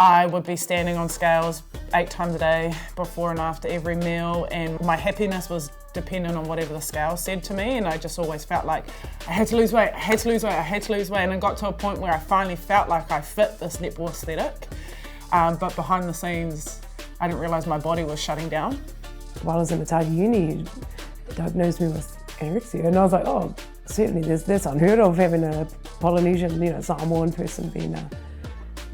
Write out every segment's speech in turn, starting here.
I would be standing on scales 8 times a day, before and after every meal, and my happiness was dependent on whatever the scale said to me, and I just always felt like I had to lose weight, I had to lose weight, I had to lose weight, and it got to a point where I finally felt like I fit this netball aesthetic, but behind the scenes I didn't realise my body was shutting down. While I was in Otago Uni, they diagnosed me with anorexia, and I was like, oh, certainly that's unheard of, having a Polynesian, Samoan person being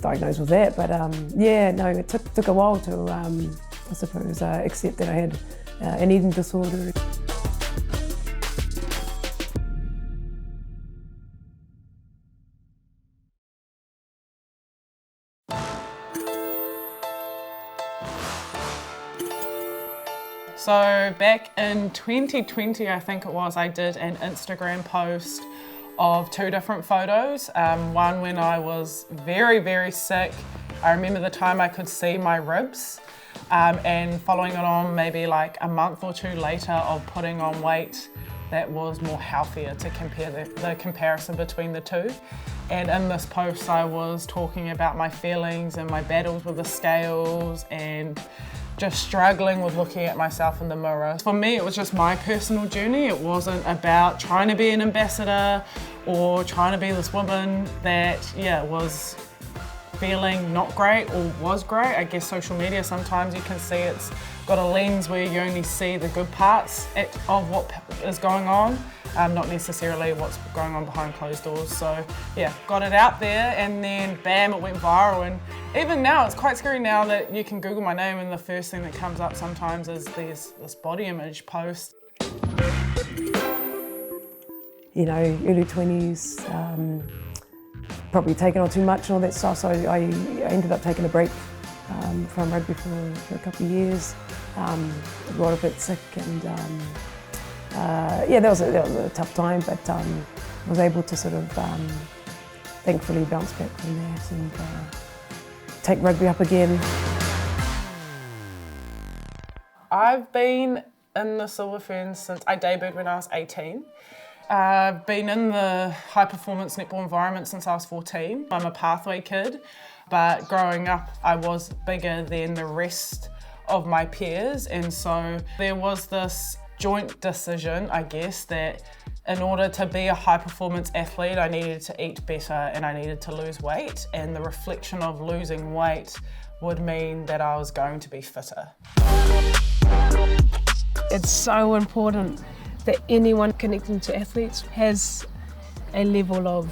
diagnosed with that. But yeah, no, it took a while to, I suppose, accept that I had an eating disorder. So back in 2020, I think it was, I did an Instagram post of 2 different photos. One when I was very, very sick. I remember the time I could see my ribs, and following it on maybe like a month or 2 later of putting on weight that was more healthier, to compare the comparison between the two. And in this post I was talking about my feelings and my battles with the scales and just struggling with looking at myself in the mirror. For me, it was just my personal journey. It wasn't about trying to be an ambassador or trying to be this woman that, was feeling not great or was great. I guess social media, sometimes you can see it's got a lens where you only see the good parts of what is going on, not necessarily what's going on behind closed doors. So yeah, got it out there, and then bam, it went viral. And even now, it's quite scary now that you can Google my name and the first thing that comes up sometimes is this body image post. Early 20s, probably taken on too much and all that stuff, so I ended up taking a break from rugby for a couple of years. I got a bit sick, and that was a tough time, but was able to sort of thankfully bounce back from that and take rugby up again. I've been in the Silver Ferns since I debuted when I was 18. I've been in the high performance netball environment since I was 14. I'm a pathway kid, but growing up I was bigger than the rest of my peers, and so there was this joint decision, I guess, that in order to be a high performance athlete I needed to eat better and I needed to lose weight, and the reflection of losing weight would mean that I was going to be fitter. It's so important that anyone connecting to athletes has a level of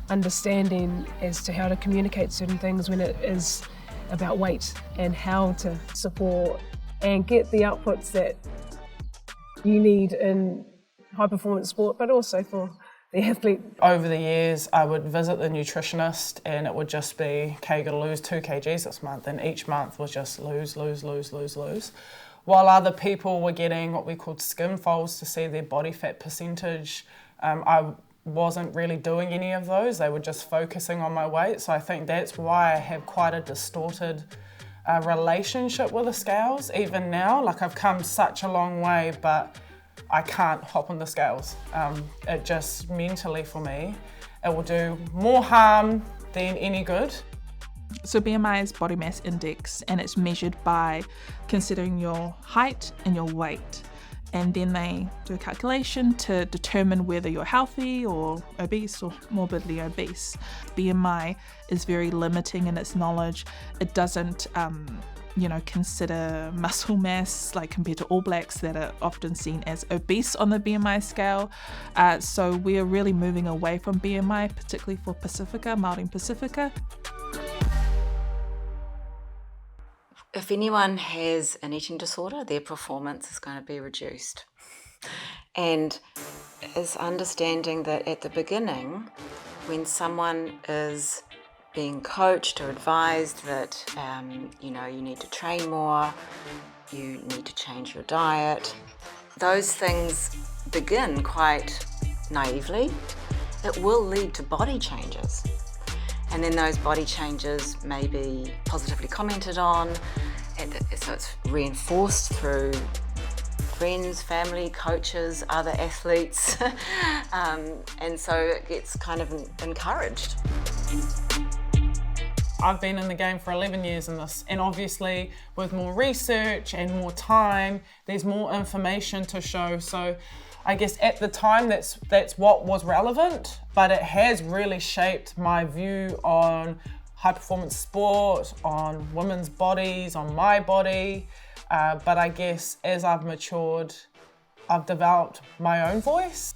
understanding as to how to communicate certain things when it is about weight, and how to support and get the outputs that you need in high performance sport, but also for the athlete. Over the years I would visit the nutritionist and it would just be, okay, you gotta lose 2 kgs this month, and each month was just lose. While other people were getting what we called skin folds to see their body fat percentage, I wasn't really doing any of those. They were just focusing on my weight. So I think that's why I have quite a distorted relationship with the scales. Even now, like, I've come such a long way, but I can't hop on the scales. It just mentally, for me, it will do more harm than any good. So BMI is body mass index, and it's measured by considering your height and your weight. And then they do a calculation to determine whether you're healthy or obese or morbidly obese. BMI is very limiting in its knowledge. It doesn't consider muscle mass, like compared to All Blacks that are often seen as obese on the BMI scale. So we are really moving away from BMI, particularly for Pasifika, Māori Pasifika. If anyone has an eating disorder, their performance is going to be reduced. And is understanding that at the beginning, when someone is being coached or advised that, you need to train more, you need to change your diet, those things begin quite naively. It will lead to body changes. And then those body changes may be positively commented on, so it's reinforced through friends, family, coaches, other athletes, and so it gets kind of encouraged. I've been in the game for 11 years in this, and obviously with more research and more time, there's more information to show. So I guess at the time that's what was relevant, but it has really shaped my view on high performance sport, on women's bodies, on my body. But I guess as I've matured, I've developed my own voice.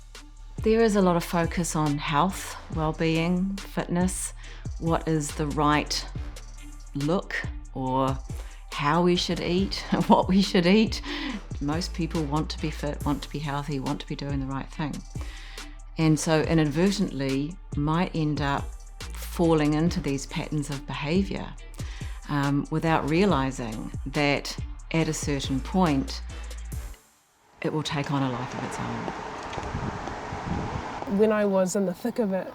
There is a lot of focus on health, well-being, fitness, what is the right look or how we should eat, what we should eat. Most people want to be fit, want to be healthy, want to be doing the right thing. And so inadvertently might end up falling into these patterns of behaviour without realising that at a certain point it will take on a life of its own. When I was in the thick of it,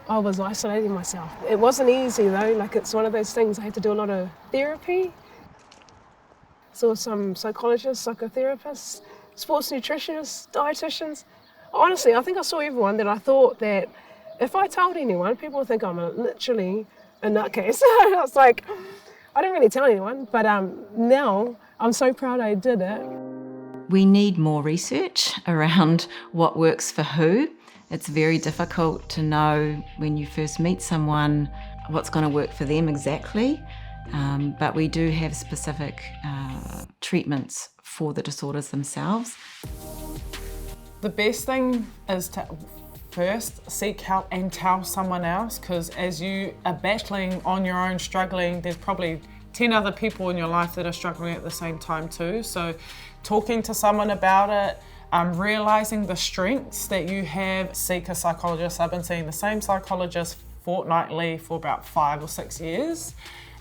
I was isolating myself. It wasn't easy though, like it's one of those things I had to do a lot of therapy. Saw some psychologists, psychotherapists, sports nutritionists, dietitians. Honestly, I think I saw everyone that I thought that if I told anyone, people would think I'm literally a nutcase. I was like, I didn't really tell anyone, but now I'm so proud I did it. We need more research around what works for who. It's very difficult to know when you first meet someone what's going to work for them exactly, but we do have specific treatments for the disorders themselves. The best thing is to first seek help and tell someone else, because as you are battling on your own, struggling, there's probably 10 other people in your life that are struggling at the same time too. So talking to someone about it, realising the strengths that you have, seek a psychologist. I've been seeing the same psychologist fortnightly for about 5 or 6 years.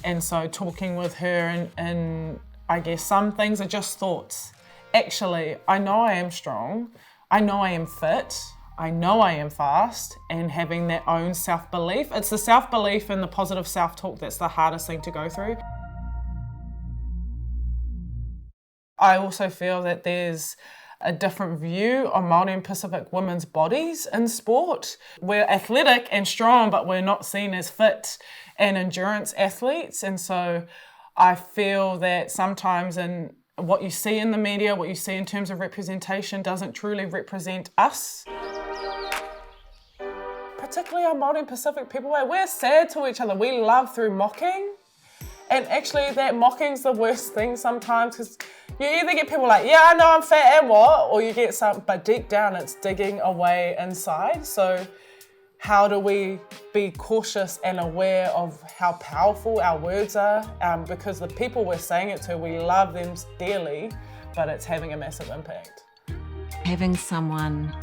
And so talking with her and I guess some things are just thoughts. Actually, I know I am strong, I know I am fit, I know I am fast, and having that own self-belief. It's the self-belief and the positive self-talk that's the hardest thing to go through. I also feel that there's a different view on Māori and Pacific women's bodies in sport. We're athletic and strong, but we're not seen as fit and endurance athletes. And so I feel that sometimes in what you see in the media, what you see in terms of representation doesn't truly represent us. Particularly our Māori and Pacific people, we're sad to each other. We love through mocking. And actually that mocking's the worst thing sometimes, because you either get people like, yeah, I know I'm fat and what, or you get some, but deep down it's digging away inside. So how do we be cautious and aware of how powerful our words are? Because the people we're saying it to, we love them dearly, but it's having a massive impact. Having someone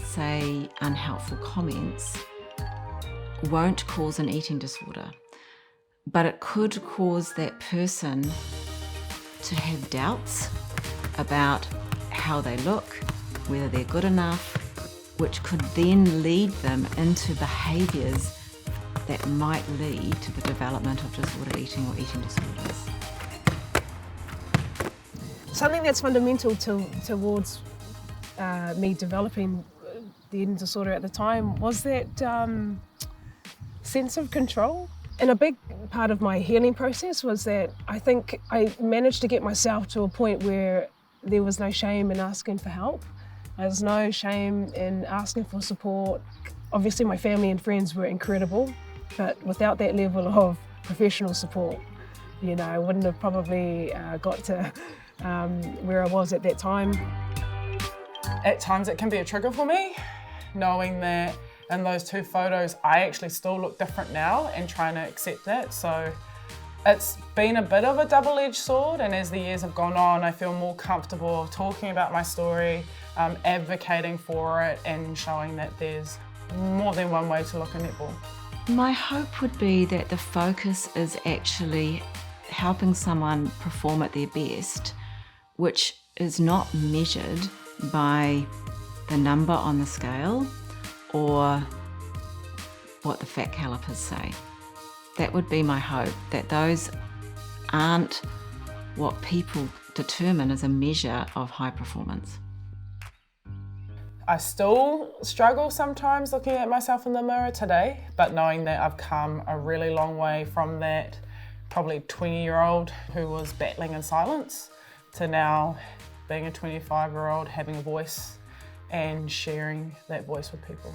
say unhelpful comments won't cause an eating disorder, but it could cause that person to have doubts about how they look, whether they're good enough, which could then lead them into behaviours that might lead to the development of disordered eating or eating disorders. Something that's fundamental towards me developing the eating disorder at the time was that sense of control. And a big part of my healing process was that I think I managed to get myself to a point where there was no shame in asking for help. There was no shame in asking for support. Obviously my family and friends were incredible, but without that level of professional support, you know, I wouldn't have probably got to where I was at that time. At times it can be a trigger for me, knowing that in those 2 photos, I actually still look different now and trying to accept that. So it's been a bit of a double-edged sword, and as the years have gone on, I feel more comfortable talking about my story, advocating for it, and showing that there's more than one way to look at netball. My hope would be that the focus is actually helping someone perform at their best, which is not measured by the number on the scale or what the fat calipers say. That would be my hope, that those aren't what people determine as a measure of high performance. I still struggle sometimes looking at myself in the mirror today, but knowing that I've come a really long way from that probably 20-year-old who was battling in silence to now being a 25-year-old having a voice and sharing that voice with people.